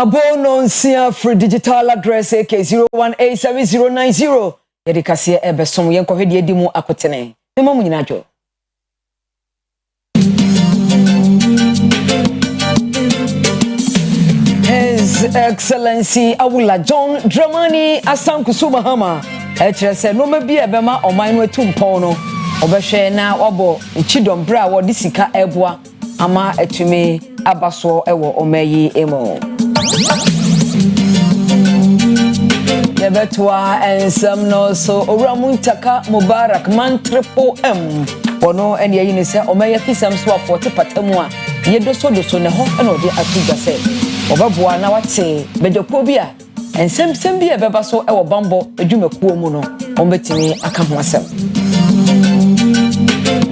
Abono nsia free digital address AK018790 yedi kase ebesom yenkohwede edi mu akotene memo munyinajo His Excellency Awula John Dramani Asankusu Mahama ekyerese no mabi ebema oman no etumpon no obehwe na obo nchidom bra wo disika eboa ama etumi abaso ewo omayi emo Yebetwa ensem no so owramuntaka Mubarak man triple M wono ene yi se omaya fisam so 40 patamu a yedoso ne ho ene ode atuga se obaboa na wate bedopo bia ensem bia beba so ewo bambo adwumakuo mu no ombetimi aka ho asem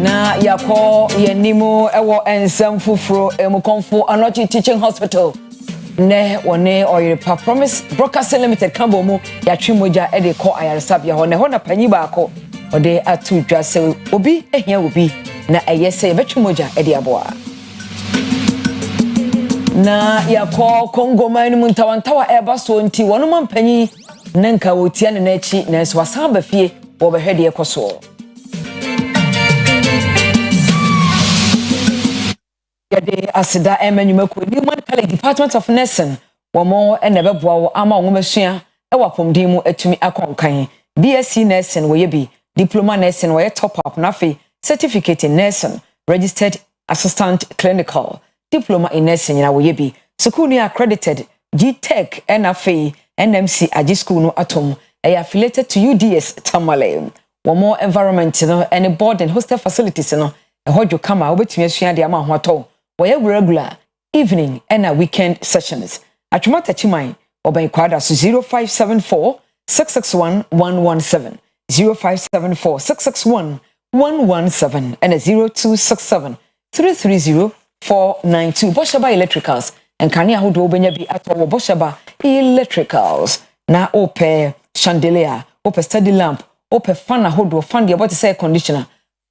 na yakọ yenimo ewo ensem fufuro emukonfo Anochi Teaching Hospital ne wone Oyerepa Promise Broadcasting Limited kambo mu yatwe moja ede ko ayaresabia ho ne ho na panyi baako ode atu dwase obi ehia obi na eyese betwe moja ede aboa na yakọ Kongo man mu ntawantawa eba so nti wono mampanyi nanka wotia ne na echi na so wasan ba fie wo behwede ekoso Yade asida emenyumaku Human College Department of Nursing womo enebeboa wo ama womesua ewapomdin mu atumi akonkan BSc Nursing wo yebi Diploma Nursing wo top up na fe Certificate in Nursing Registered Assistant Clinical Diploma in Nursing na wo yebi School ni accredited GTech NFA NMC Agi School no atom affiliated to UDS Tamale womo environment no any board and hostel facilities no ehojo kama obetumi asua de ama ho ato Waya regular evening and a weekend sessions. Achumata Chimai, Oban Quadra 0574 661 117, 0574 661 117, and a 0267 330 492. Boshaba Electricals and Kania Hudo Benyabi at our Boshaba Electricals. Na ope chandelier, ope study lamp, ope fana hodo, fandi about to say conditioner.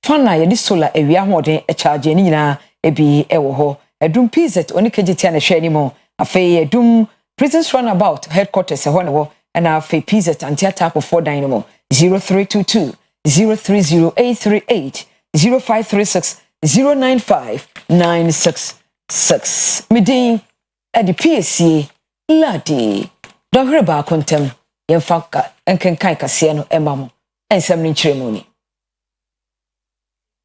Fana yedi solar area modern a charge nina. Ebi ewo ho edum pizet oni kejiti na hwe animo afei edum prisons runabout headquarters ho ne ho na afei pizet anti-attack of 4 dynamo 0322 030838 0536 095966 midin edi Piesei Lardi dohre ba kontem yemfaka enkenkan kase no emamo ensem ni nkyeremoni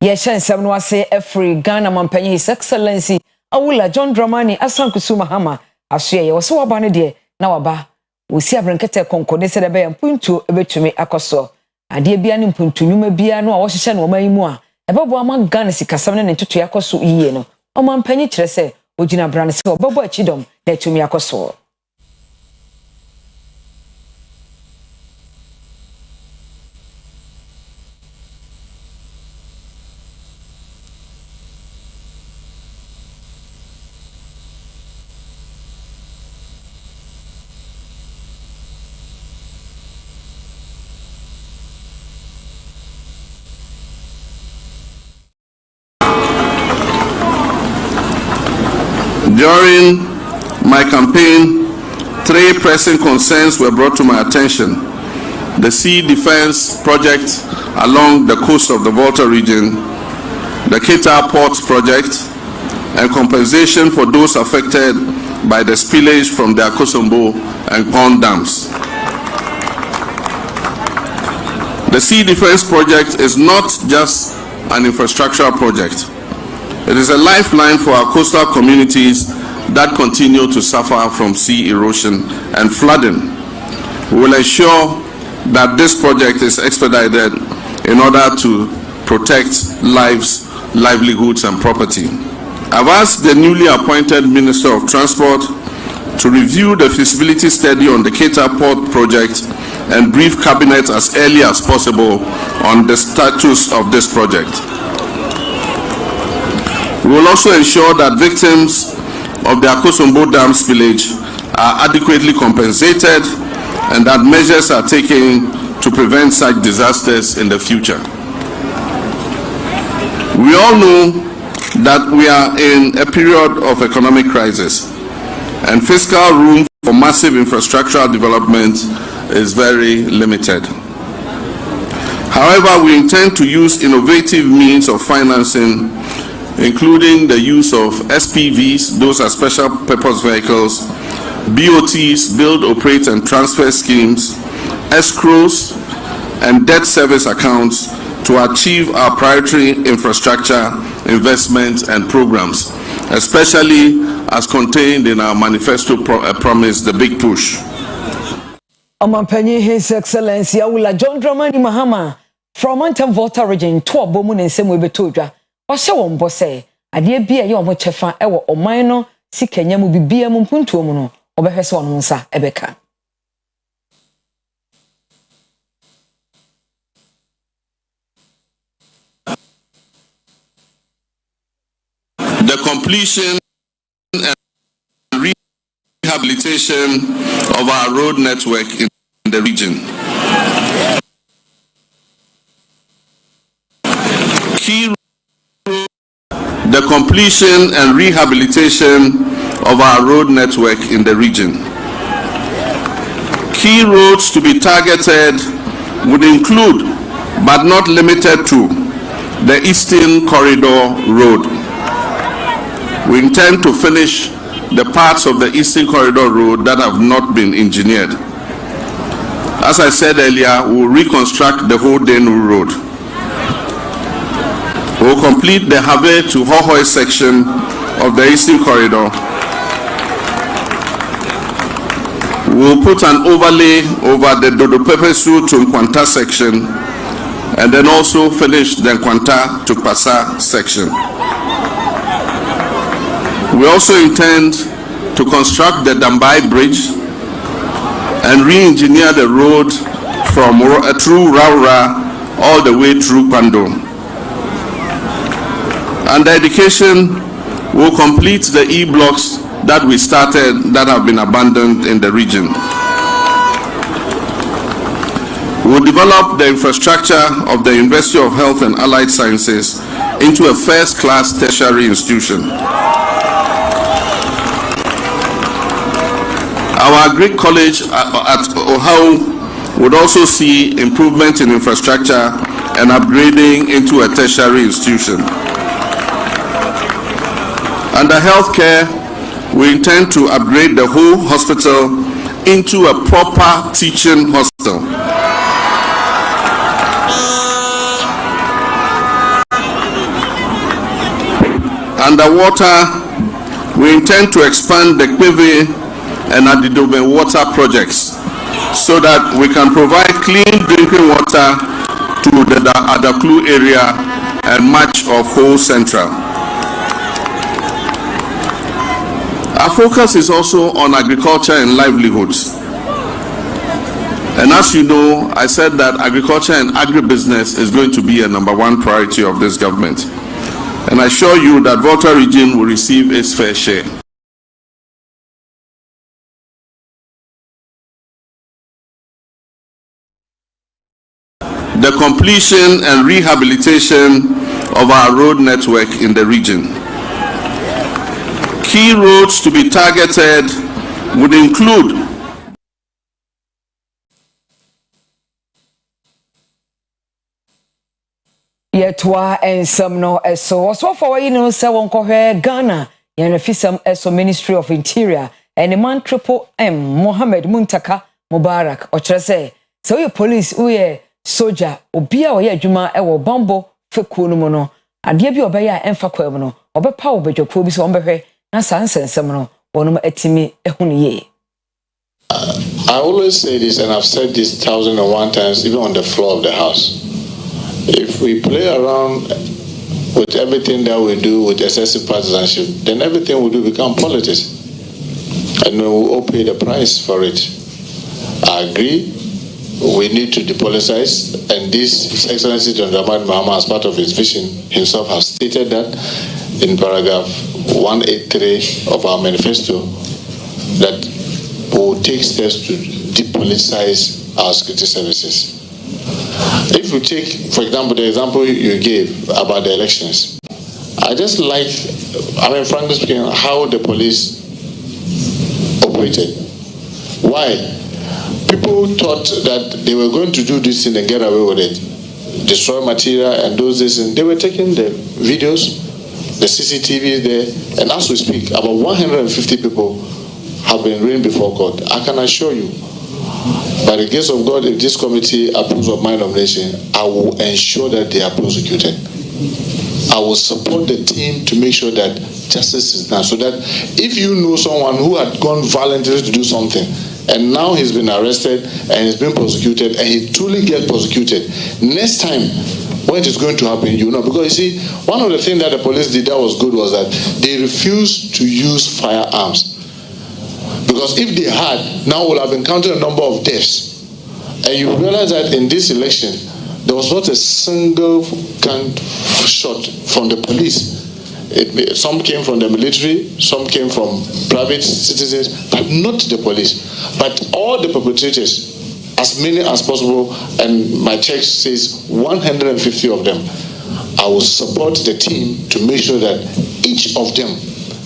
Yeshen semno ase every Ghana mampanyi His Excellency Awula John Dramani Asankusu Mahama asuye ye wo waba ne de na waba wosi abrenkete konkone se de be mpuntu ebetumi akoso ade bia ne mpuntu nyuma bia no a wo hyehyɛ no oman mu a ebebo ama Ghana sikasam ne ntoto yakoso yiye no o mampanyi kyerɛ se ogina brane se obebo achidom na etumi akoso During my campaign, 3 pressing concerns were brought to my attention. The sea defense project along the coast of the Volta region, the Keita Ports project, and compensation for those affected by the spillage from the Akosombo and Pond dams. The sea defense project is not just an infrastructural project. It is a lifeline for our coastal communities that continue to suffer from sea erosion and flooding. We will ensure that this project is expedited in order to protect lives, livelihoods, and property. I've asked the newly appointed Minister of Transport to review the feasibility study on the Keita Port project and brief Cabinet as early as possible on the status of this project. We will also ensure that victims of the Akosombo Dam spillage are adequately compensated and that measures are taken to prevent such disasters in the future. We all know that we are in a period of economic crisis and fiscal room massive infrastructural development is very limited. However, we intend to use innovative means of financing, including the use of SPVs, those are special purpose vehicles, BOTs, build, operate and transfer schemes, escrows, and debt service accounts to achieve our priority infrastructure investments and programs, especially as contained in our manifesto promise, the Big Push. Omanpanyi His Excellency Awula John Dramani Mahama from Mountain Volta region to abomu ne nsem we betodwa. Ohye won bo se ade bia ye omo chefa ewo oman no sikanya mu bibia mu mpuntuo mu no obehwese won nsa ebeka. The completion and rehabilitation of our road network in the region. The completion and rehabilitation of our road network in the region. Key roads to be targeted would include, but not limited to, the Eastern Corridor Road. We intend to finish the parts of the Eastern Corridor Road that have not been engineered. As I said earlier, we will reconstruct the whole Denu Road. We will complete the Have to Hohoe section of the Eastern Corridor. We will put an overlay over the Dodopepesu to Nkwanta section and then also finish the Nkwanta to Pasa section. We also intend to construct the Dambai Bridge and re-engineer the road from through Raura all the way through Pando. Under education, we'll complete the E-blocks that we started that have been abandoned in the region. We'll develop the infrastructure of the University of Health and Allied Sciences into a first-class tertiary institution. Our Agri College at Ohau would also see improvement in infrastructure and upgrading into a tertiary institution. Under healthcare, we intend to upgrade the whole hospital into a proper teaching hospital. Underwater, we intend to expand the Piesei and Adidobe water projects so that we can provide clean drinking water to the Adaklu area and much of whole Central. Our focus is also on agriculture and livelihoods. And as you know, I said that agriculture and agribusiness is going to be a #1 priority of this government. And I assure you that Volta region will receive its fair share. The completion and rehabilitation of our road network in the region. Key roads to be targeted would include Yetwa ensam no eso so for you know se won kohwe Ghana yen refisam eso Ministry of Interior and man triple M Mohammed Muntaka Mubarak ochre se you police uye soldier obia oye adwuma ewo bambo fekuo no mo no ade bi obeya emfa kwam no obepa obedwopo bi so ombehwe na sansensem no wonum atimi ehunu ye. I always say this, and I've said this 1,001 times, even on the floor of the house. If we play around with everything that we do with excessive partisanship, then everything we do become politics, and we will all pay the price for it. I agree. We need to depoliticize, and this His Excellency John Dramani Mahama, as part of his vision himself, has stated that in paragraph 183 of our manifesto, that we will take steps to depoliticize our security services. If you take, for example, the example you gave about the elections, I just like, frankly speaking, how the police operated. Why? People thought that they were going to do this thing and get away with it. Destroy material and those things. And they were taking the videos, the CCTV there, and as we speak, about 150 people have been arraigned before God. I can assure you, by the grace of God, if this committee approves of my nomination, I will ensure that they are prosecuted. I will support the team to make sure that justice is done. So that if you know someone who had gone voluntarily to do something, and now he's been arrested and he's been prosecuted, and he truly gets prosecuted, next time when it is going to happen, you know. Because you see, one of the things that the police did that was good was that they refused to use firearms. Because if they had, now we'll have encountered a number of deaths. And you realize that in this election, there was not a single gun shot from the police. Some came from the military, some came from private citizens, but not the police. But all the perpetrators, as many as possible, and my check says 150 of them, I will support the team to make sure that each of them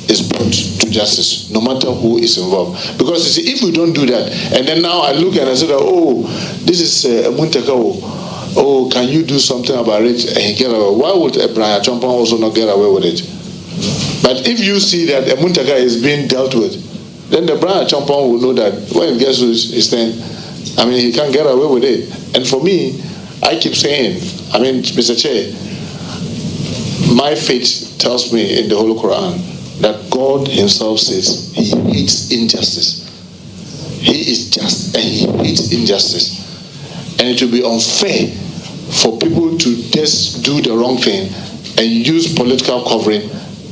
is brought to justice, no matter who is involved. Because you see, if we don't do that, and then now I look and I say, oh, this is Muntakao. Oh, can you do something about it and he get away? Why would Brian Chompon also not get away with it? But if you see that a Muntaka is being dealt with, then the Brian Chompon will know that when he gets to his thing, I mean, he can't get away with it. And for me, I keep saying, I mean, Mr. Chair, my faith tells me in the Holy Quran that God himself says he hates injustice. He is just and he hates injustice. And it will be unfair for people to just do the wrong thing and use political covering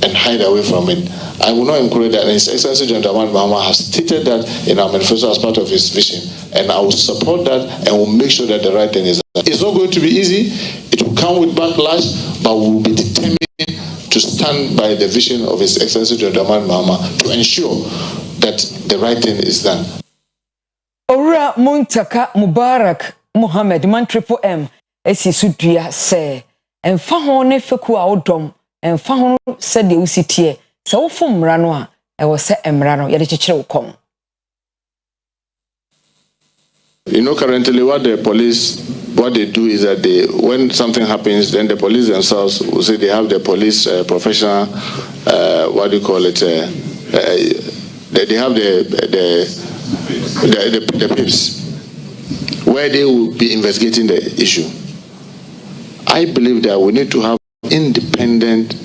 and hide away from it. I will not encourage that. And His Excellency John Dramani Mahama has stated that in our manifesto as part of his vision. And I will support that and will make sure that the right thing is done. It's not going to be easy. It will come with backlash, but we will be determined to stand by the vision of His Excellency John Dramani Mahama to ensure that the right thing is done. Ora Muntaka Mubarak Muhammad man triple M esi sudua se emfa ho ne feku a odom emfa ho se de usitie se wo fom mra no a e wo se emra no ye de kekere wo kom. You know, currently what the police, what they do is that they, when something happens, then the police themselves will say they have the police professional, what do you call it? They have the PIPs, where they will be investigating the issue. I believe that we need to have independent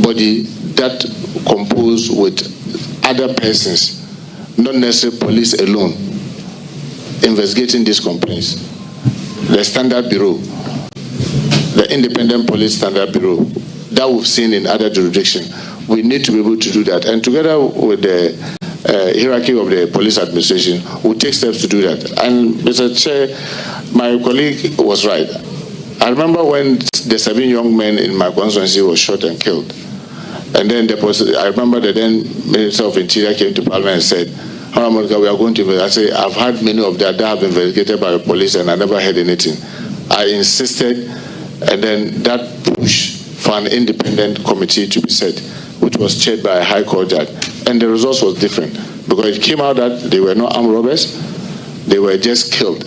body that composed with other persons, not necessarily police alone, investigating these complaints. The Standard Bureau, the Independent Police Standard Bureau, that we've seen in other jurisdictions, we need to be able to do that. And together with the hierarchy of the police administration, we'll take steps to do that. And Mr. Chair, my colleague was right. I remember when the 7 young men in my constituency were shot and killed. And then I remember the then Minister of Interior came to Parliament and said, Honorable, we are going to investigate. I say, I've had many of that have been investigated by the police and I never heard anything. I insisted, and then that push for an independent committee to be set, which was chaired by a high court judge. And the results was different, because it came out that they were not armed robbers, they were just killed.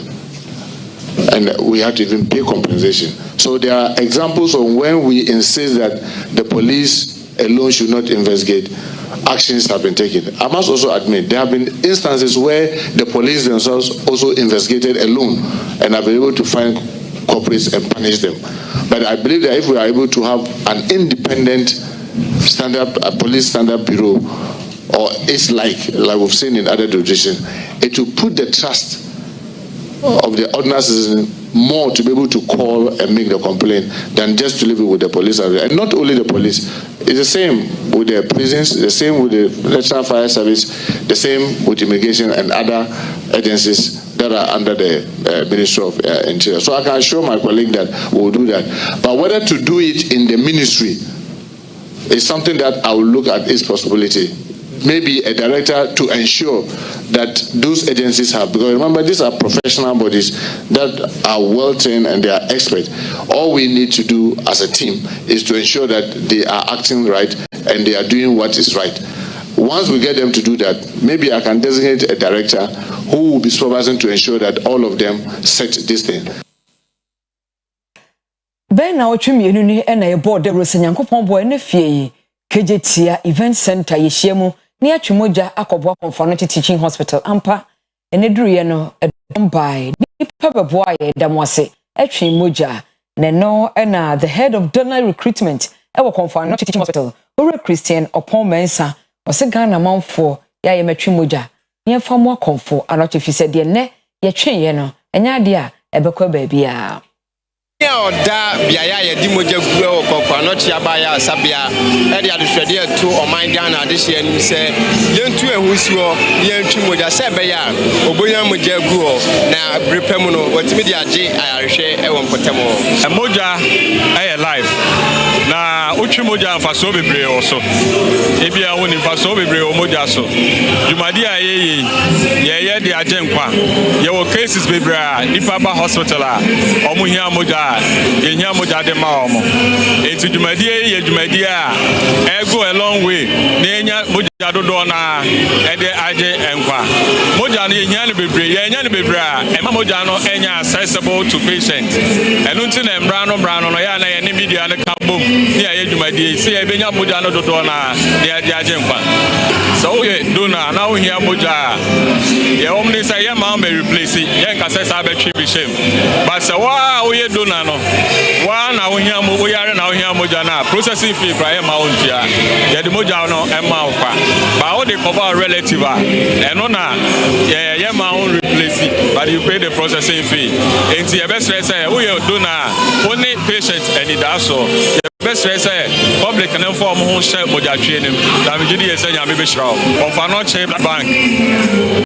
And we had to even pay compensation. So there are examples of when we insist that the police alone should not investigate, actions have been taken. I must also admit, there have been instances where the police themselves also investigated alone and have been able to find culprits and punish them. But I believe that if we are able to have an independent police standard bureau, or it's like we've seen in other jurisdictions, it will put the trust of the ordinary citizen more to be able to call and make the complaint than just to leave it with the police. And not only the police, it's the same with the prisons, the same with the National Fire Service, the same with immigration and other agencies that are under the Ministry of Interior. So I can assure my colleague that we will do that. But whether to do it in the ministry is something that I will look at its possibility. Maybe a director to ensure that those agencies have, because remember, these are professional bodies that are well trained and they are expert. All we need to do as a team is to ensure that they are acting right and they are doing what is right. Once we get them to do that, maybe I can designate a director who will be supervising to ensure that all of them set this thing. Ben na otwemienu ni na ye board Rose Nyankopon boy na fie KJTia event center ye hyiemu ne atwemoja akobwa Konfano Teaching Hospital ampa ene duruye no edumbai nipa beboa ye damwase atwemoja ne no na the head of donor recruitment ewo Konfano Teaching Hospital Ore Christian Opon Mensa wose Ghana manfo ya ye matwemoja ne famu akonfo anoto fi se de ne ye twenye no enya de a ebekwa baabia da biaya ye di moja gwe o Konfano Chiabaya sabia e de adhwede to oman Ghana de hye anim se yentu ehusuo yentu moja se be ya obonya moja gu o na brepam no watimi de age ayarhwe e won potamo moja e life na utwi moja mfaso bebre o so ebia woni mfaso bebre o moja so jumadi ayeye ye de age nkwa ye wo cases bebre a nipa ba hospital a omuhia moja yehia moja de ma omo enti dwumadi ye dwumadi a go a long way na enya moja dodo na e de age enkwa moja na yehia ne bebre ye enya ne bebre a ema moja no enya accessible to patient enu nti na mbra no ya na ye ne media ne kabom ni aye dwumadi se ye benya moja no dodo na de age enkwa so ye dona na wo hia moja ye omni say ye ma be replace ye nka say sa betwi bi shem but say wa wo ye dona no wa na wo hia mo wo yare na wo hia moja na processing fee pra ye ma ontua ye de moja no e ma okwa ba wo de cover relative a eno na ye ma on replace but you pay the processing fee enti ye be say wo ye dona only patient and that so best say public and inform who share moja training na me gidi say nya me be shira Konfano Chiabaya bank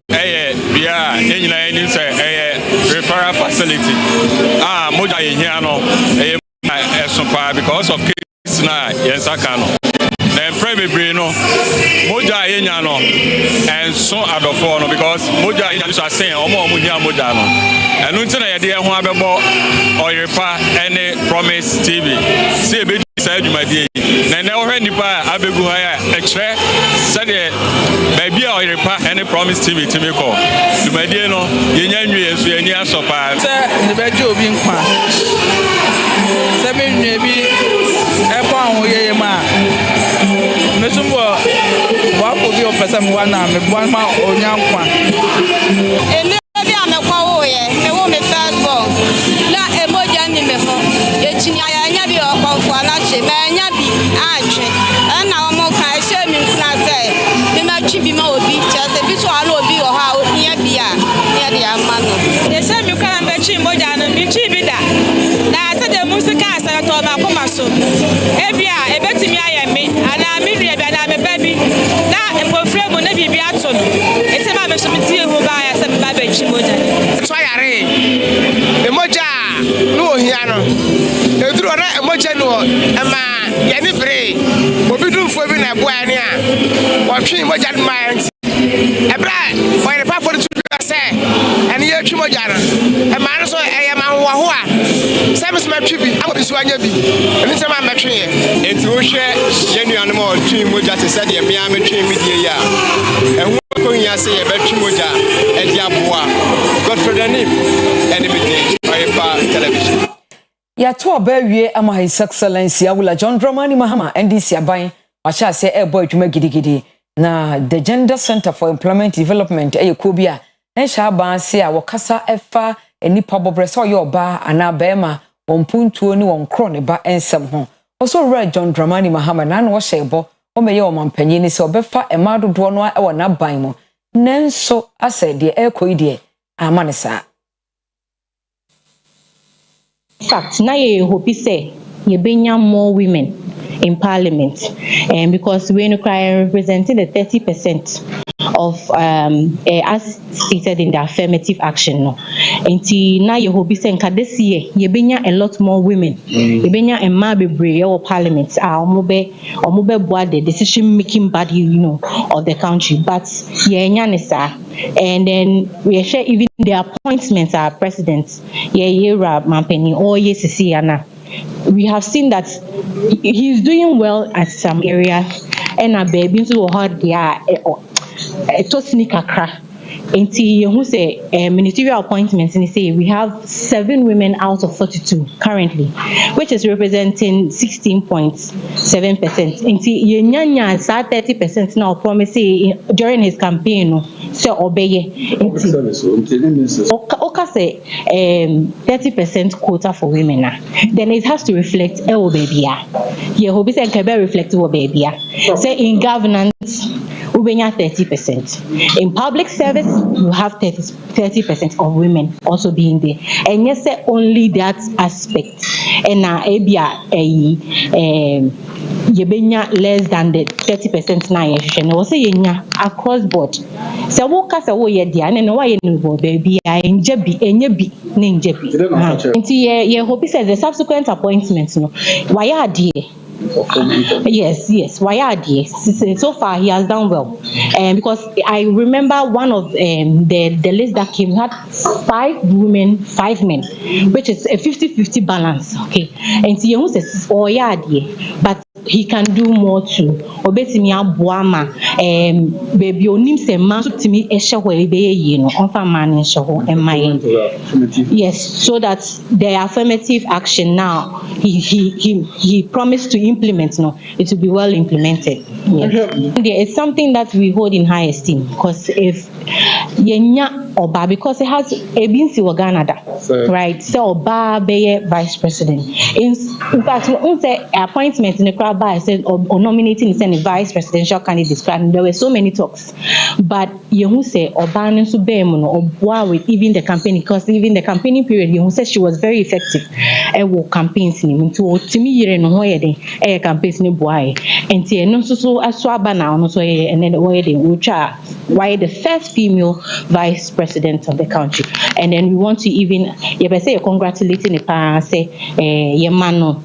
bia enyina eni say referral facility moja ye hia no sopa because of case na yensaka no na prebebre no moja ye nya no and so adofo no because moja ye so asen omo hia moja no enu ntina ye de ho abebo Oyerepa ene Promise TV see be say adwumadi na na ohwe nipa abegu ha ya ekre say de baby Oyerepa ene Promise TV timi ko adwumadi no ye nya nwie so ani asopa say ne beje obi nkwa say be nwie bi e kwa ho ye ma mesumbo wa ko bi o pesa mi wa na me bua ma onya nkwa ene bi amekwa wo ye me wo me first born na emoja ni me ho ye chinya ya nya bi o Konfano che me nya bi atwe na o mo ka se mi nkuna se me ma twi bi ma obi che se bi so ala obi o ha o nya bi a ne de ama no ye se mi kwa me twi moja no mi twi bi da na se de musika asa to ma koma so e bi a e betimi aye me ana mi dua bi ana me ba bi na mbofre mo na bibi ato no e se ma me so mi tie ho ba ya se me ba ba twi moja to yare e moja no ohia no e duro na e moja no ama ye ni bre obi dumfo bi na boa ni a wo twi moja mind e bra Oyerepa for to say and ye twi moja no e ma no so e ye ma ho ho a se me so ma twi bi am so anya bi eni se ma metwe ye enti wo hwe ye nuane ma twi moja te se de me a metwe mi die ya ehun ko nya se ye betwi moja e di aboa Godfrey Danim eni me die Oyerepa television ya to obawie ama His Excellency Awula John Dramani Mahama NDC aban wacha se e boy dwuma gidigidi na the Gender Center for Employment Development kobia en sha ban se a wokasa efa enipa bobrese oye oba ana bema wonpuntuo ni wonkro ne ba ensem ho oso Red John Dramani Mahama na no hyebo o meye o mampanyi ni se obefa emadodo no e wona ban mo nenso ase de ekoi amanesa. Fact, now you hope say you bring more women in parliament, and because we're representing the 30% of as stated in the affirmative action. No, and now you hope say this year you bring a lot more women. You bring a mabe or parliament. The decision making body, of the country. But and then we share even the appointments our presidents. Mampeni or we have seen that he's doing well at some areas, and a baby to hold their to sneak kakra. Who say ministerial appointments and say we have 7 women out of 42 currently, which is representing 16.7%. Yenya 30% now promise during his campaign so obey. Oka say 30% quota for women then it has to reflect baby. Hope say can be reflect baby. Say in governance we 30%. In public service, you have 30% of women also being there. And yes, only that aspect. And now, less than the 30% now. And also, across board. So, what can say? And why you baby? And hope says the subsequent appointments. Why are they? Yes. Why are they? So far, he has done well. Because I remember one of the list that came had 5 women, 5 men, which is a 50-50 balance. Okay, and so you says, oh yeah, but he can do more too. Obetimi abuama, baby onim se man to me esha where onfa man esha and my yes, so that the affirmative action now he promised to implement. No, it will be well implemented. Yes. It's something that we hold in high esteem because if yenya Oba, because it has a binsi Canada, right? So Oba be vice president. In fact, when say appointment in the crowd by said or nominating the vice presidential candidate, there were so many talks, but you say Oba needs to be with even the campaign because even the campaigning period, you said she was very effective. Campaigns into to me you know campaigns ni boy and no so aswaba now no so and then why the first female vice president of the country, and then we want to even say congratulating the say yemano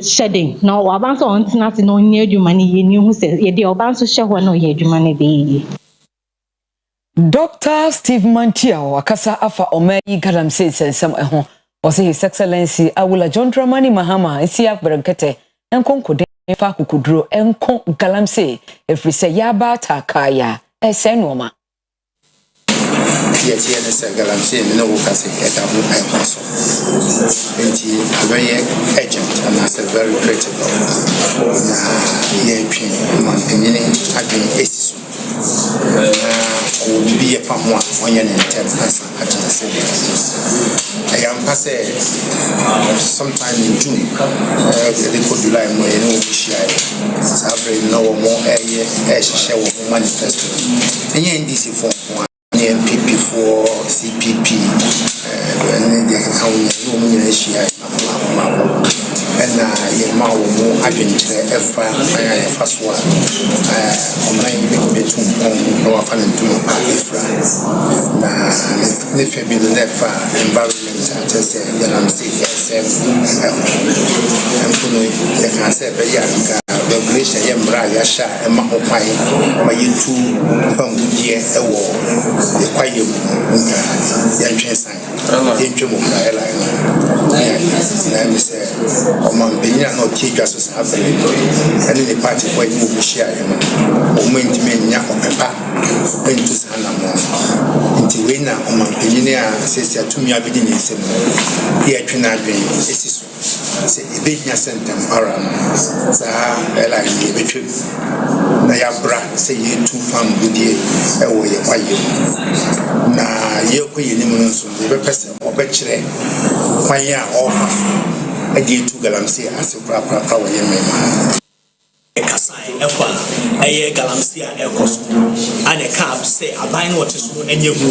shedding no wabanso on nothing no near you money you who says ye the obanso share no ye money be. Dr. Steve Mantia wakasa afa omayi gadam says some Ose His Excellency Awula John Dramani Mahama isi akbrankete enkonkode fa kukudro enko galamse efrise yaba takaya esenoma yes galamse no wukase eta mu so enti very urgent and that's very critical again esiso be a family when you're in I am passing sometime in June. They could July more, you know, no more share manifesto. And in this form, PP4, CPP, and the account, and more agent first one online between no fan and two environment just I'm saying regulation yasha and my YouTube from here the quiet among the no teachers happening, and in the party where you move share or maintain Papa into Sanamo. Into winner among the engineer says to me, I've been in here to not be say a business center around like the trip. Nayabra say you 2 farm good year away by you. Now you're quite the person or better. My year offers. I did to Galamsey as a proper power. Ekasai efa eye galamsia ekos and a cab say aban what is no enye hu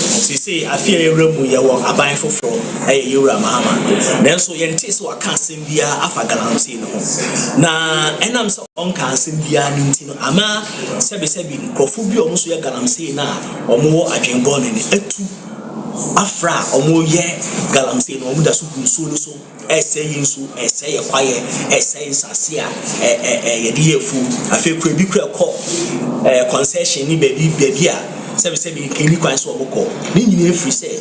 say afia ewremu ye wo aban foforo eye yura mahama then so yenti so aka asem bia afa galamsia no na enam so onka asem bia nti no ama sebi nkrofo bi omo so ye galamsia na omo wo adwenbon ni etu afra omo ye galamsia no omo da so kunsu no so essayinsu essay kwaye essay sasia yedefu afekura bi kura ko concession ni baby a sebi kini kwan so oboko ni nyina efri say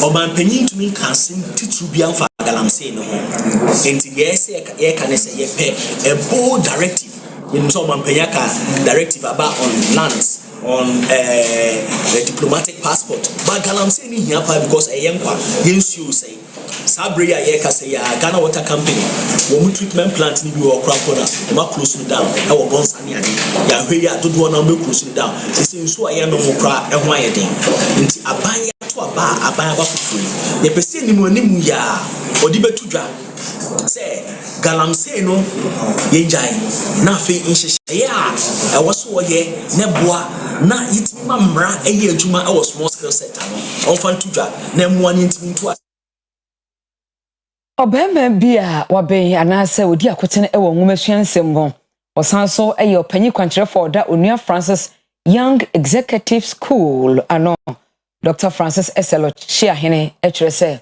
Oman penyin to me can sing to be for galamsey no. And yes, I can say a bold directive. In some Penyaka directive about on lands, on the diplomatic passport. But galamsey ni here because a young one, yes, you say. Sabria Yeka say Ghana Water Company, one treatment plant in your crocodile, closing down, our Bonsani, Yahweh, I don't want to closing down. She says, so I am no more cry and why a day. Into a buy to a bar, a buy for free. The person in Monimuya or Diba Tuja say Galamsey no, Yajai, nothing in Shaya. I was so ye, Nebua, na it mamra, a year Juma, I was more skill set. On Fan Tuja, name one into us. Obema bia wabe anase odi akotene ewo nwumasuansem ho osanso eye opanyi kwankyere for da onua Francis Young Executive School ano Dr. Francis Eselo Chiahene ekire se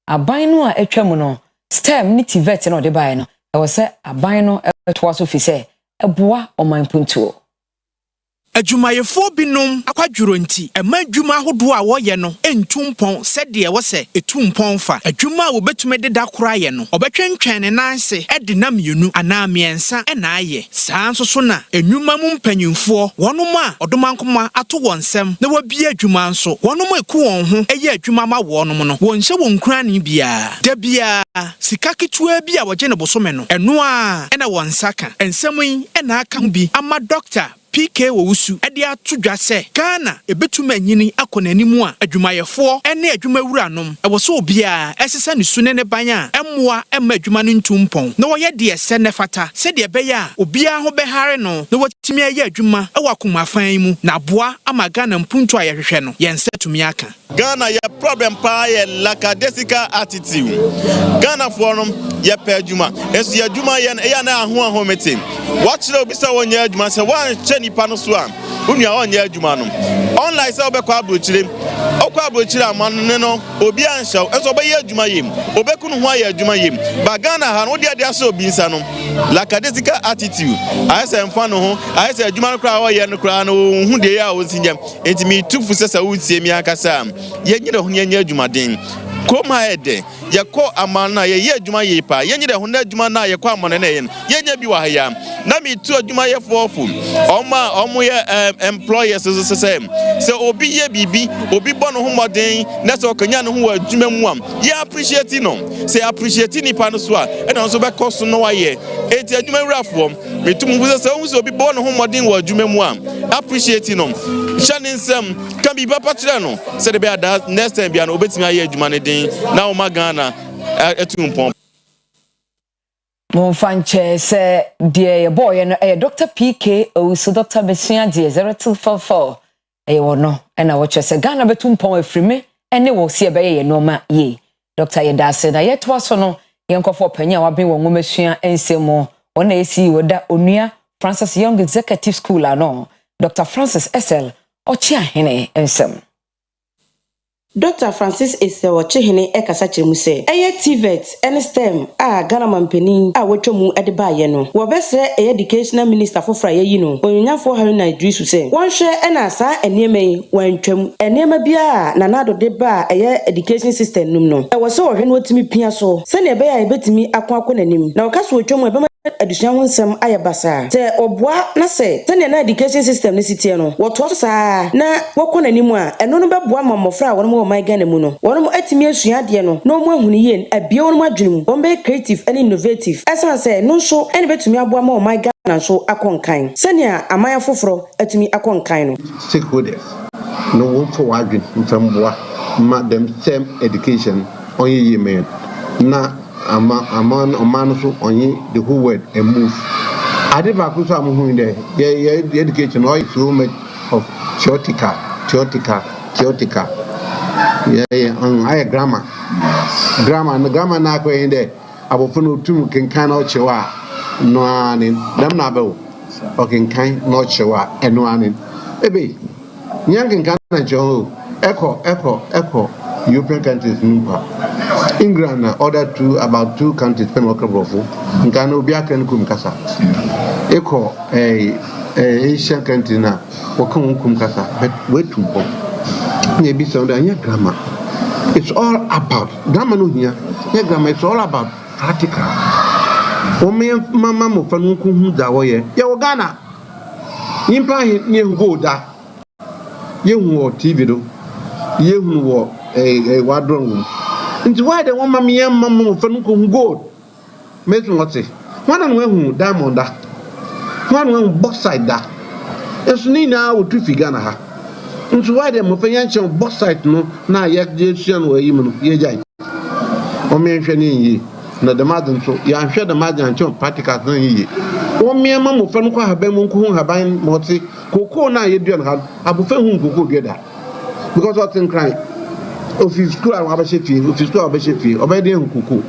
aban no a etwam no STEM ni TVET no de bae no ewo se aban no etwa so fi se eboa omanpuntuo Ajumayefo binom akwadwuro nti ema adwuma ahodo a woye no entumpon sede wo se etumpon fa adwuma a wobetume de da kora ye no obetwentwen ne nanse ede na mienu ana miensa na aye saa nso so na enwuma mu mpanyimfo wonom a odomankoma ato wonsem na wabie adwuma nso wonom eku won ho eye adwuma ma wonom no wonhye won kurane bia da bia sika ketua bia woje ne bosome no eno a na wonsaka ensem yi na aka bi ama doctor PK Wowusu ede atodwa se Ghana ebetuma anyini akonanimu a adwumayefo ene adwumawuranom ewoso obia esesa ne sune ne ban a emmoa emma adwuma no ntumpon na woye de ese ne fata se de beya obia ho behare no na watimi aye adwuma ewakomafan mu na boa ama Ghana mpuntu ayehwehwe no yense tumi aka Ghana ye problem pa ye lackadaisical attitude Ghana forum ye pe adwuma enso ye adwuma ye na ho meeting watchire obisa wonya adwuma se wan nipa no so a unua onye adwuma no online say obekwa abrochire okwa abrochire amane no obi anhyew enso obeye adwuma yem obekunu ho aye adwuma yem ba Ghana ha no de ade so obi nsa no lackadaisical attitude ayese mfa no ho ayese adwuma no kra wo ye no kra no hu de ya wo sinyam enti mi tufu sesa wutie mi akasa yenyire ho yenye adwuma den koma ede yeko amana ye adwuma ye pa yenyire ho na adwuma na yeko amana na ye yenya bi wa haya na mi tu adwuma ye fofu omo ye employers so se obi ye bibi obi bono ho moden na se okanya no ho adwuma mu am ye appreciate no se appreciate ni pa no so a e na so be koso no wa ye enti adwuma wurafo mi tu mu se ohun se obi bono ho moden wa adwuma mu am appreciate no shanin kan bi ba patre no se de be ada next time bia no obetimi aye adwuma ne den na o magana etumpon Monfanche se die boy no Dr. PK Owusu Dr. Besua die 0244 wono na wo che se Ghana betumpon afrime ene wo se be ye no ma ye Dr. Yedase na yetwa so no yenkofo panya wa ben wo nwomesua ensemo wona esi woda onua Francis Young Executive School ano Dr. Francis SL Ochiahene ensem Dr. Francis Esel Chihine ekasa chemu se eye TVET and STEM Ghana mampeni wotwomu ede baaye no wo besre educational minister for fra yi no onyanyafo Haruna Idrisu se won hwe na asa enema yi wantwam enema bia na nado de ba eye education system num no wo se wo hwe no otimi pia so se ne be ya ebetimi akwa nanim na wo kaso wotwomu ebe adusua wonsam ayabasa te obua na se tene na education system ne sitie no woto saa na wokonanim a eno no beboa mamofra wono mo my Ghana mu no wono mo atimi asua de no no mo ahunu ye abie wono mo adwene mu be creative and innovative esan se no so ene betumi aboa ma my Ghana so akonkan senia amaya foforo atumi akonkan no stakeholders no won for adwene mfamboa ma them same education on ye men na man so only the whole world and move. I did back with some there. Yeah, the education all so much of theoretical. Yeah, I grammar and the grammar na go in there. I will follow two can out chewa no anin. Them na be o can not chewa and no anin. Baby, young can echo. European countries England ordered about two countries Penwakabrofo Nkana Obiakan Kumkasa Echo Asian country na Wakum Kumkasa but wait to maybe sound anya grammar It's all about grammar no here. Yeah, grammar it's all about practical. Mama mo fanu ko hu da wo ye. Ya wo Ghana. Nimpa ye go da. Ye hu wo TV do. Ye hu wo wadron. Nti why the one mama ye mama mo fanu ko hu gold. Metu ngote. Wana no hu diamond da. Wana no bauxite da. Esu ni na wo tu fi Ghana ha. Nti why the mo fa yan chen bauxite no na ye jesuan wo yi mu no ye jai. O me nhwe ni yi. Na the madam so ya nhwe the madam chen practical na yi. O me ma mo fa no kwa haban mo nko hu haban mo ti koko na ye duan ha abofa hu koko duada. Because what in cry. Office school a wa she fi, office school a ba she fi, obede hu koko.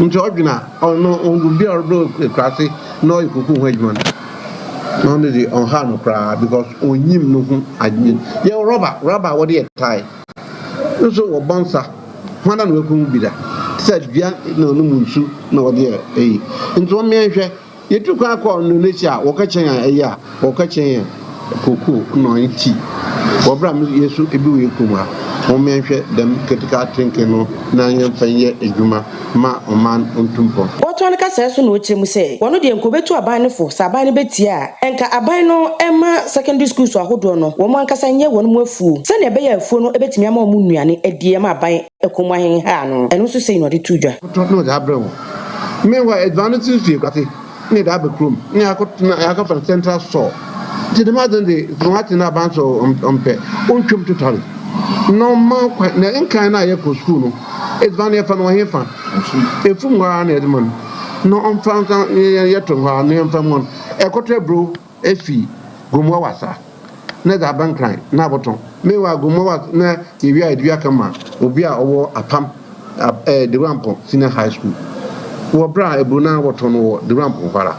Nti odwina ono on bi ordo krase no koko hu adwuma. No dey on ha no kra because onyim no hu adwin. Ye rubber what dey tie. So wo bonsa. Hwana no ku bi da. Said bia no munsu na wo dey nti o me hwe ye tu kwa kwa no nechi a wo ka chen a wo ka chen koko no nti wo bra me yesu ebi we kuma o me hwe dem critical thinking no na yen fanye edwuma ma o man ontumpo Oto ne ka so no che mu se wono de enkobetu aban ne fo sa aban ne betia enka aban no ema secondary school so ahodo no wo mo ankasa nye wono mu afuo se ne be ya afuo no ebetimi ama mu nuane adie ma aban ekomo ahen ha no eno so sei no de tudwa no da bremo me wa advantage fee kwate ne da be krom ne akota central store the madam de what na ban so ompe ontwem totally no man na enkan na ye ko school no advantage fa no he fa efu ngwa na edman no on fa ye to ha ne fa mon ekotre bro efi gomo wasa na da ban kran na boton me wa gomo wa na ewi a kama obi a owo apam the rampo senior high school wo bra ebuna woto no the rampo para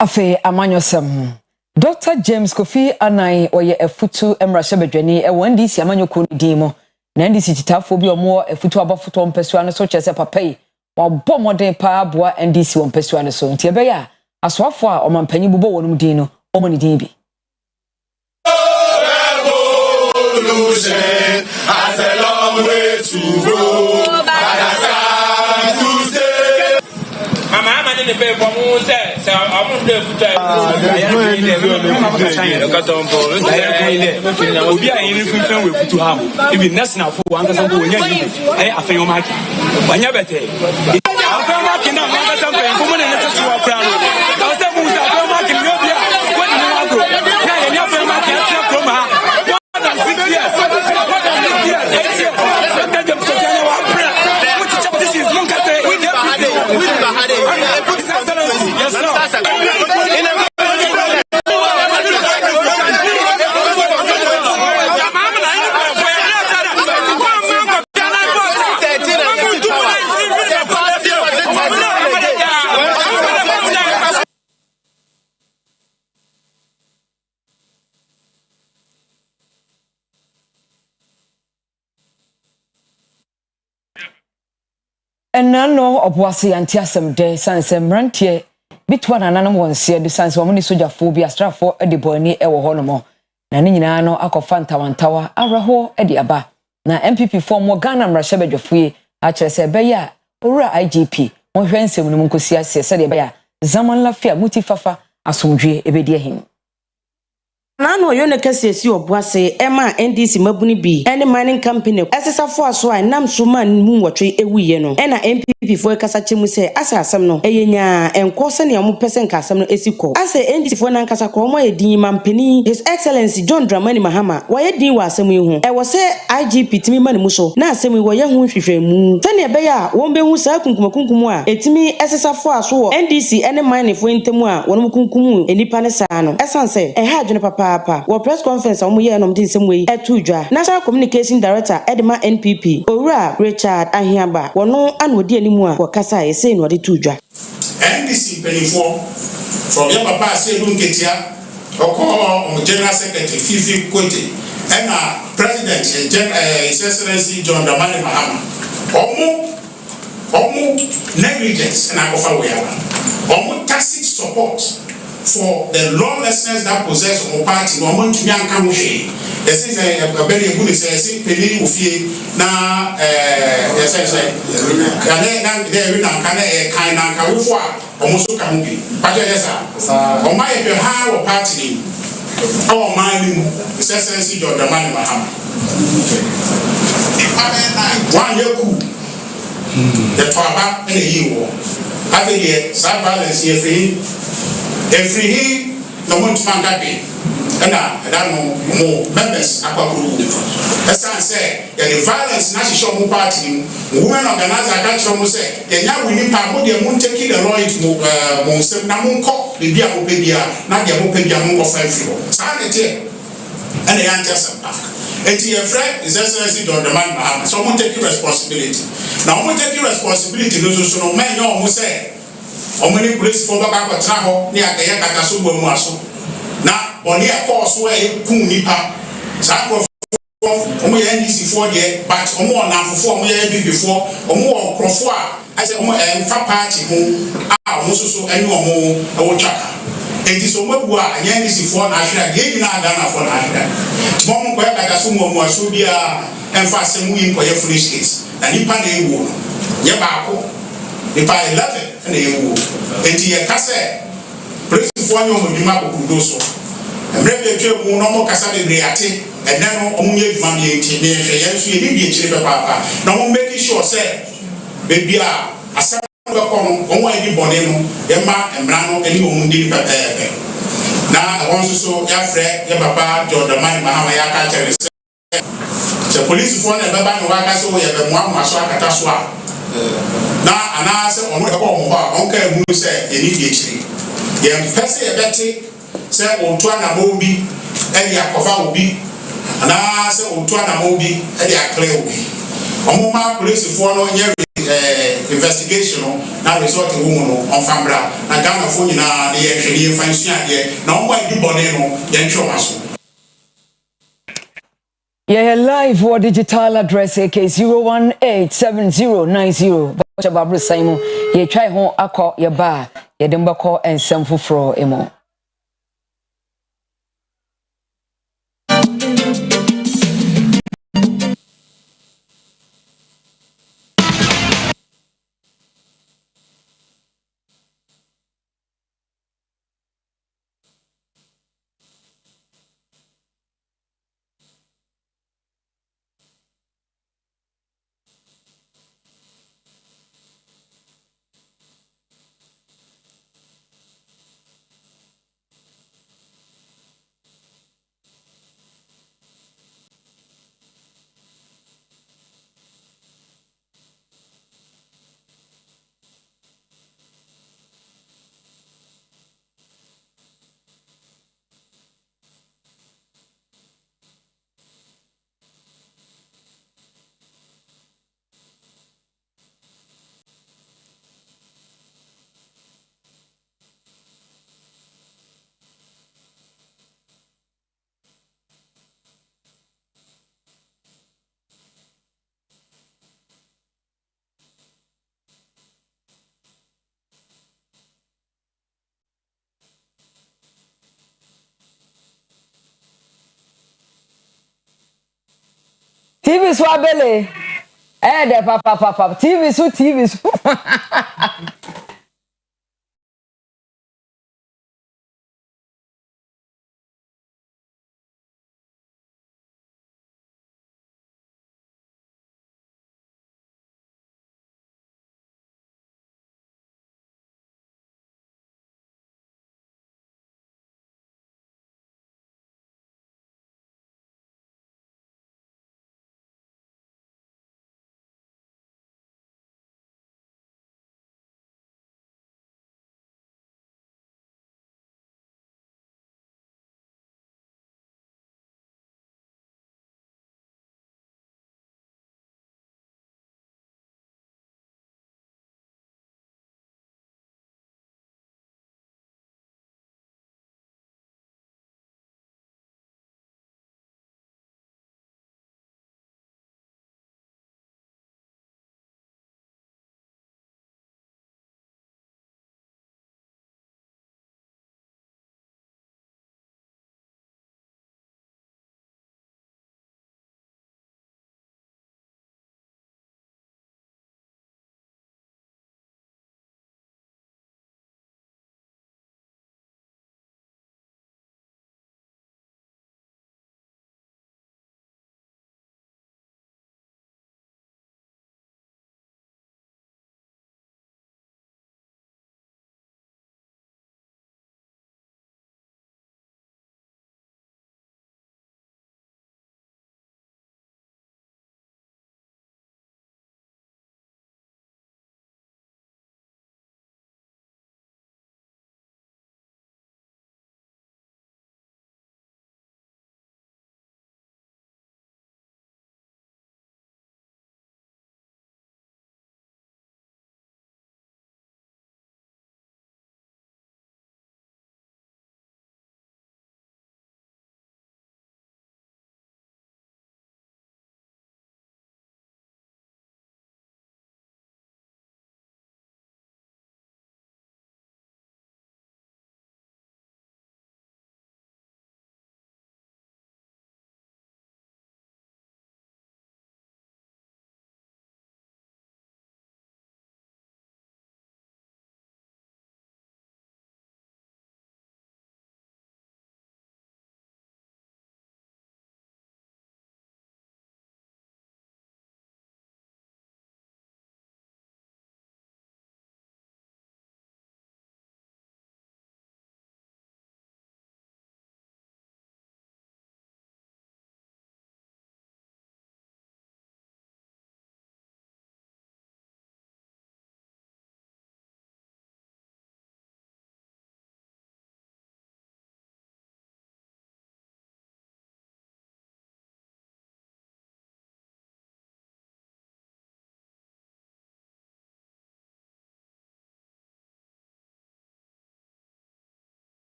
afe amanyosem Dr. James Kofi Anai oye efutu emrashe bedwani e wandi si amanyoko ni dimo na ndi si titafo bi omo efutu abafoto mpesua no so chese papai wa bomode pa aboa NDC wo mpesua no so nti ebe ya aswafo a omampanyi bubo wonum din no omo ni din bi has a long way to go, but has time to stay. Mama, I'm in the paper for moon, so I'm on the foot. We are in function with to have. Even that's now for one person who I feel my when you're better. I'm from marking up, I'm something, come on and let us do our crown. I'll say, who's our marking your beer? What do you want to do? Now you're marking from her. enano obuase antiasem de sanse mrantie bitwa nananam wonse de sanse wo ni sojafo bi astrafo de boni e wo honomo na ne nyina no akofa ntawantawa awreho de aba na MPP form mo Ghana mrahye bedwafue a kire se be ya owura IGP mo hwe nsem no munkosi ase se de be ya zaman lafia mutifafa asomdwe ebedi ahim na no yo ne kasesi obuase ema NDC mabuni bi ene mining company esesafo aso a nam so man mu wotwe ewuye no ena MPP fo kasa chemu se asasem no eyenya enko ne omo pesen kasem no esiko ase NDC fo na nkasa ko mo edin mampeni His Excellency John Dramani Mahama waye din wa asem yi ho e wo se IGP timi mani mu so na asem yi wo ye hu hwehwemu tane be ya wo be hu sa kunkumakunkumu a etimi esesafo aso wo NDC ene mining fo ntemu a wono kunkumu enipa ne sa no esanse e ha adwene papa wo press conference omo ye nom din semwe etudwa National Communication Director Edma NPP Owura Richard Ahiaba wono anodi animu a wakasa ese no de tudwa NDC penifo from your papa say lunketia oko General Secretary Fifi Kote and President His Excellency John Dramani Mahama omo negligence na kofa we omo tacit support for the lawlessness that possess our party. No one to me and come here. This is a very good say. Penny Ufie na yes I say. Can there we can kind of kawufwa almost come be. But yes sir. On my if you have a party, our mind is essentially your demand Mahama. One year cool. The Twaba and the year. I think here, some violence here free. Every no one to man that be. And I don't know more members. As I say, the violence national party, women organize a country almost say, the young women are the moon taking the law into Monsem Namunko, the Diamopedia, not the Amopedia Mungo 5 Sanity. And the answer some back. And your friend is excellency to the man. Someone take your responsibility. Now, I'm take your responsibility. No man, you almost say, how many police for back at Taho near Kayakatasu Bomaso. Now, Bonia course where Punipa, Sanko, NDC 4 years, but more now for 4 years before, or more Crofua, as a fat party who are also any more Chaka. It is a word and NDC 4 national, giving our Ghana for national. Tomorrow, Kayakasumo was and fast and win for your foolish case. And you pay a war. Yabako, the pie 11 and a war. And the Casse. Police for you will be map of Kudoso. And maybe a trip will no more Casabe Briate, and then only Mammy and Chile, Papa. Now, making sure, say, baby, a second upon only Boneno, Emma and Brano, and you won't need Papa. Now, I want to so Yafre, Papa, George, the man, Mahamaya Catcher. The police for the Baba Wakaso, you have one Maswaka. Now, and I said, on what Uncle Moon said, immediately. Yem pese ebeti se ontua na mobi e dia kofa obi ana se ontua na mobi e dia clear obi omuma police for no nye investigation na result wo mu no on fambra na Ghana fo nyina de ye hwede fansu ade na omwa di bone no ye ntwoma so. Yeah, live or digital address AK0187090 Bacha Babru Saimo ye try ho akọ ye ba ye dembako ensem foforo emo. TV swabele de papa TV so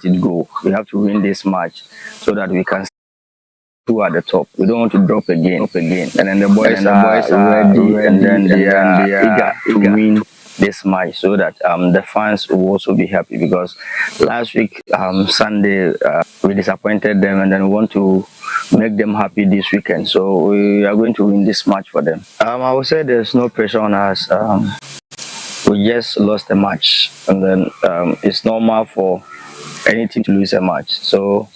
it go. We have to win this match so that we can two at the top. We don't want to drop again. And then the boys are ready, and then they are eager to win this match so that the fans will also be happy, because last week Sunday we disappointed them, and then we want to make them happy this weekend. So we are going to win this match for them. I would say there's no pressure on us. We just lost a match, and then it's normal for any team to lose a match. So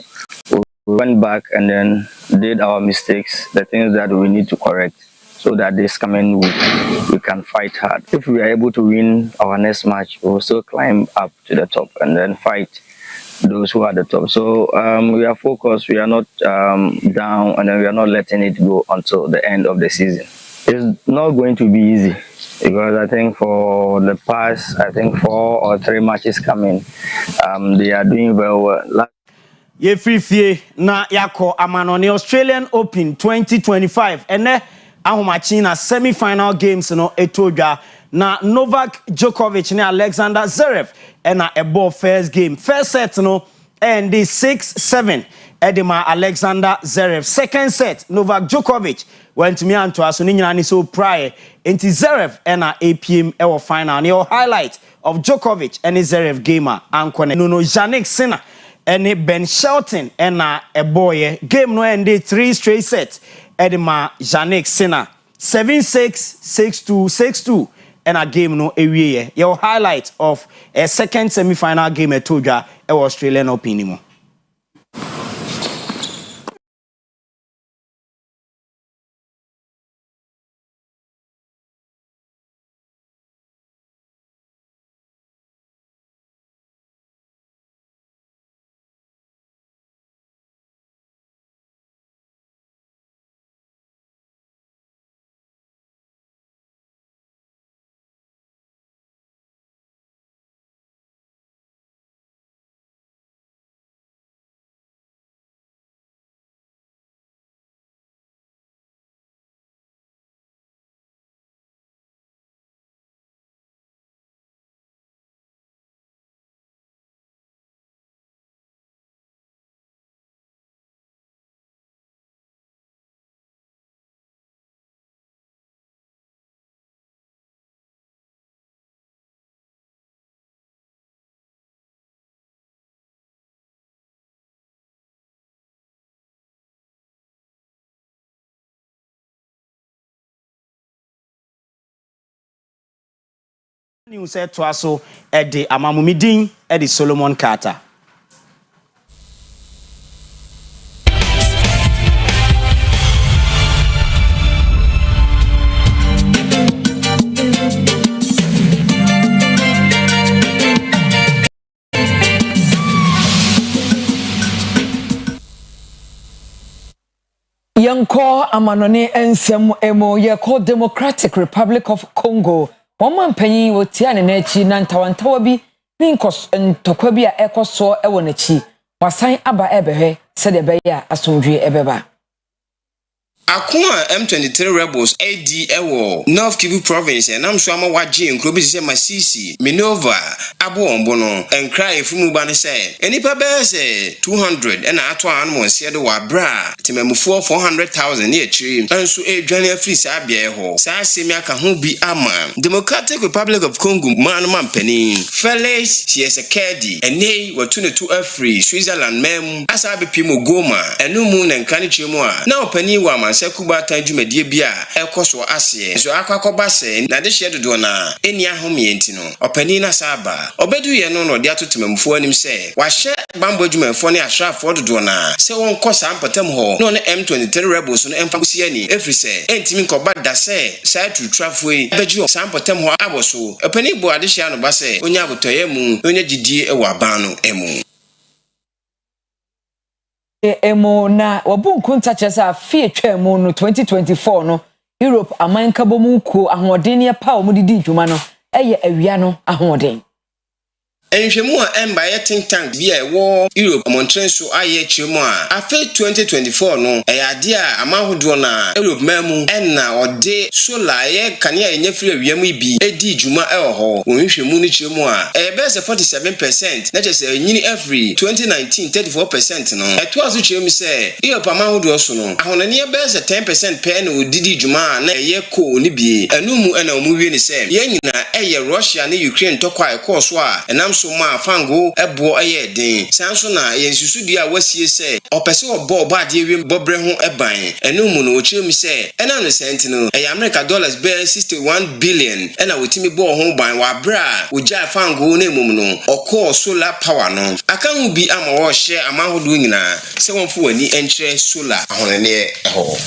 we went back and then did our mistakes, the things that we need to correct, so that this coming week we can fight hard. If we are able to win our next match, we will still climb up to the top and then fight those who are at the top. So we are focused, we are not down, and then we are not letting it go until the end of the season. It's not going to be easy, because I think for the past 4 or 3 matches coming, they are doing very well. Yefifie na yako amanoni Australian Open 2025 ene ahomachi na semi-final games no etodwa na Novak Djokovic ne Alexander Zverev ena ebo first game. First set no and the 6-7 edema Alexander Zverev. Second set Novak Djokovic went me anto aso ni nyina ni so prior enti Zverev ena APM ewo final. Your highlight of Djokovic and Zverev gamer ankone no Jannik Sinner and Ben Shelton and a boy game no ended 3 straight sets. Edema Jannik Sinner 7-6, 6-2, 6-2 and a game no area. Your highlight of a second semi-final game at Toja Australian Open. News said to us so at the Amamumidin at the Solomon Carter. Yanko amanone ensem emo yeko Democratic Republic of Congo. Woman penyi wotia ne nachi na ntawantawa bi ninkos ntokwa bi a ekoso ewo nachi. Wasan aba ebehwe se de beya asomdwe ebeba. Akwa M23 rebels AD ewo North Kivu province and so ama waje nkro bi se Masisi Minova Aboombo no enkra efumu ba ne se enipa be se 200 and ato anmo se de wa bra timemufo 400,000 ne akiri anso edwane afiri sa abia ho sa asemi aka ho bi ama Democratic Republic of Congo man pani Felix Tshisekedi enei watu ne tu afiri Switzerland mem asa bepimo Goma enumu na nkane chemu a na opani wa Sekuba tanjumedie bia ekoso ase so akwakoba se na de hye dodo na eni ahome enti no opani na saba obedu ye no de atotemamfo anim se wahye bambo adwumafo ne ahwafo dodo na se won kosa ampatam ho no ne M23 rebels no emfakusi ani efrise entimi nkoba da se sa tutrafo yi beju sampatam ho aboso opani bo ade hye no ba se onya abotoye mu onya gidie ewa aban no emu emo na wabunku ntachesa fie twemu no 2024 no Europe amanka bomu ko ahoden ye pa omudidi dwuma no eye awia no ahoden Enhwemu a emba ye think tank bi a wo Europe Montreal so aye chiremu a afa 2024 no ade a amahodo na Europe mamu enna ode solar ye kane a nyefiri awiam bi edi djuma ho onhwemu ni chiremu a best 47% na just nyini every 2019 34% no eto aso chiremu se Europe amahodo so no ahonane best 10% pe na odidi djuma na ye ko ni bi enumu ena omuwie ni se ye nyina Russia na Ukraine tokwa ekoso a enam so ma fango ebo aye den sanso na yensusudi a wasie se opese obo ade ewem bobre ho eban enumu no ochiremu se ena no sent no America dollars be 61 billion ena wotimi bo ho ban wa bra oja fango na emum no okọ solar power no aka hu bi ama wo hye amahodo nyina se wonfo wani enkyere solar ahonene ho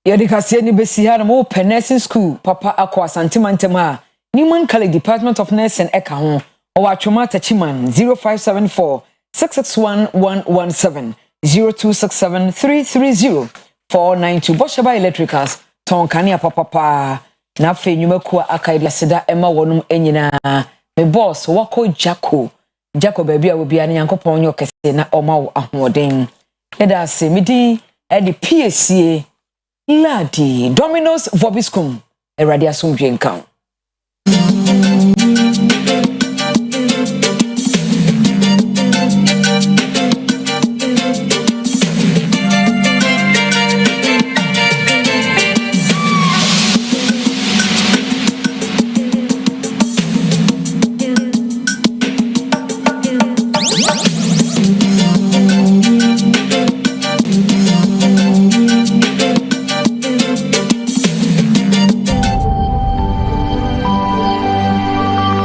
Yedikase ni besi ha na mo nursing school papa akwa santimantem a Newman College Department of Nursing eka ho o atwoma tachiman 0574 661117 0267 330 Bosheba Electricals tonkania papa na fe nyumakuwa akaidi asida ema wonum enyina me boss wako Jaco baby a obi an yankopon nyo kese na oma wo ahoden eda se midi e di Piesei Lardi Domino's Vobiscum e radia sumdwe nkan